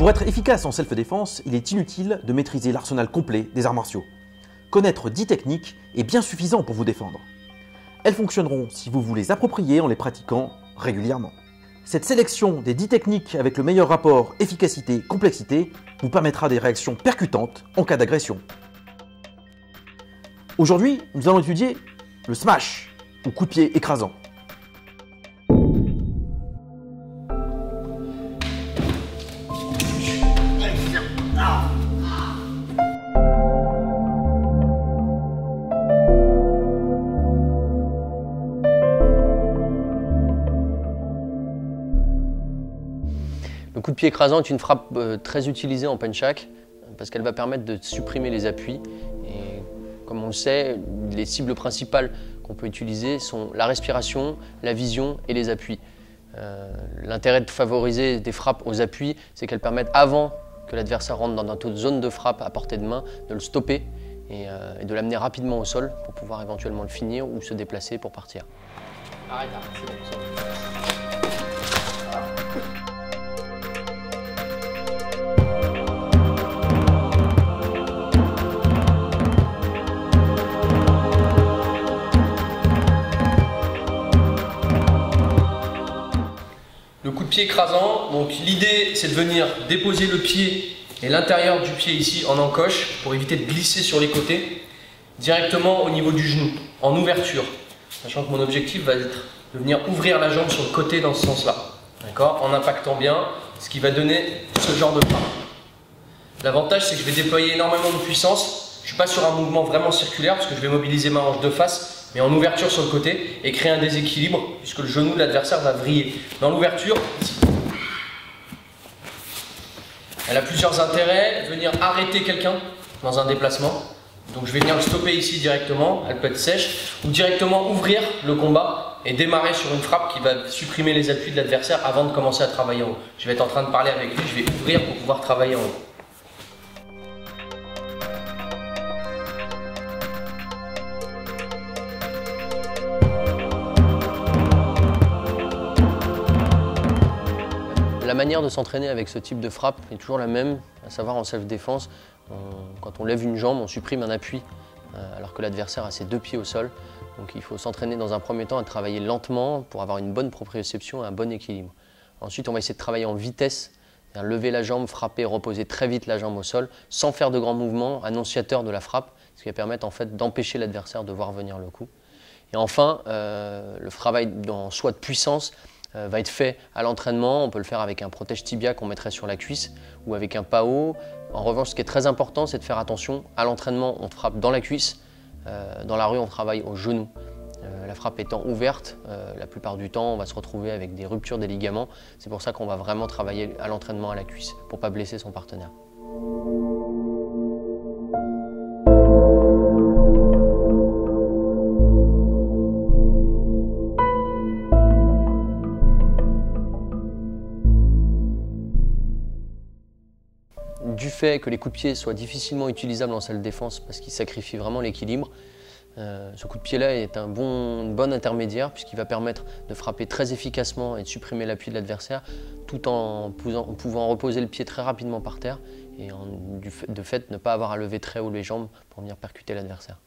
Pour être efficace en self-défense, il est inutile de maîtriser l'arsenal complet des arts martiaux. Connaître 10 techniques est bien suffisant pour vous défendre. Elles fonctionneront si vous vous les appropriez en les pratiquant régulièrement. Cette sélection des 10 techniques avec le meilleur rapport efficacité-complexité vous permettra des réactions percutantes en cas d'agression. Aujourd'hui, nous allons étudier le smash, ou coup de pied écrasant. Le coup de pied écrasant est une frappe très utilisée en penchak parce qu'elle va permettre de supprimer les appuis. Et comme on le sait, les cibles principales qu'on peut utiliser sont la respiration, la vision et les appuis. L'intérêt de favoriser des frappes aux appuis, c'est qu'elles permettent, avant que l'adversaire rentre dans notre zone de frappe à portée de main, de le stopper et de l'amener rapidement au sol pour pouvoir éventuellement le finir ou se déplacer pour partir. Arrête, c'est bon, c'est bon. Le coup de pied écrasant, donc l'idée c'est de venir déposer le pied et l'intérieur du pied ici en encoche pour éviter de glisser sur les côtés directement au niveau du genou, en ouverture. Sachant que mon objectif va être de venir ouvrir la jambe sur le côté dans ce sens-là, d'accord, en impactant bien, ce qui va donner ce genre de frappe. L'avantage c'est que je vais déployer énormément de puissance, je ne suis pas sur un mouvement vraiment circulaire parce que je vais mobiliser ma hanche de face, mais en ouverture sur le côté et créer un déséquilibre puisque le genou de l'adversaire va vriller. Dans l'ouverture, ici. Elle a plusieurs intérêts, venir arrêter quelqu'un dans un déplacement. Donc je vais venir le stopper ici directement, elle peut être sèche, ou directement ouvrir le combat et démarrer sur une frappe qui va supprimer les appuis de l'adversaire avant de commencer à travailler en haut. Je vais être en train de parler avec lui, je vais ouvrir pour pouvoir travailler en haut. La manière de s'entraîner avec ce type de frappe est toujours la même, à savoir en self-défense. Quand on lève une jambe, on supprime un appui alors que l'adversaire a ses deux pieds au sol. Donc il faut s'entraîner dans un premier temps à travailler lentement pour avoir une bonne proprioception et un bon équilibre. Ensuite, on va essayer de travailler en vitesse, c'est-à-dire lever la jambe, frapper, reposer très vite la jambe au sol, sans faire de grands mouvements annonciateurs de la frappe, ce qui va permettre en fait d'empêcher l'adversaire de voir venir le coup. Et enfin, le travail en soi de puissance va être fait à l'entraînement. On peut le faire avec un protège tibia qu'on mettrait sur la cuisse ou avec un PAO. En revanche, ce qui est très important, c'est de faire attention. À l'entraînement, on frappe dans la cuisse. Dans la rue, on travaille au genou. La frappe étant ouverte, la plupart du temps, on va se retrouver avec des ruptures des ligaments. C'est pour ça qu'on va vraiment travailler à l'entraînement à la cuisse pour ne pas blesser son partenaire. Du fait que les coups de pied soient difficilement utilisables en self-défense parce qu'ils sacrifient vraiment l'équilibre, ce coup de pied-là est un bon intermédiaire puisqu'il va permettre de frapper très efficacement et de supprimer l'appui de l'adversaire tout en pouvant reposer le pied très rapidement par terre et de fait ne pas avoir à lever très haut les jambes pour venir percuter l'adversaire.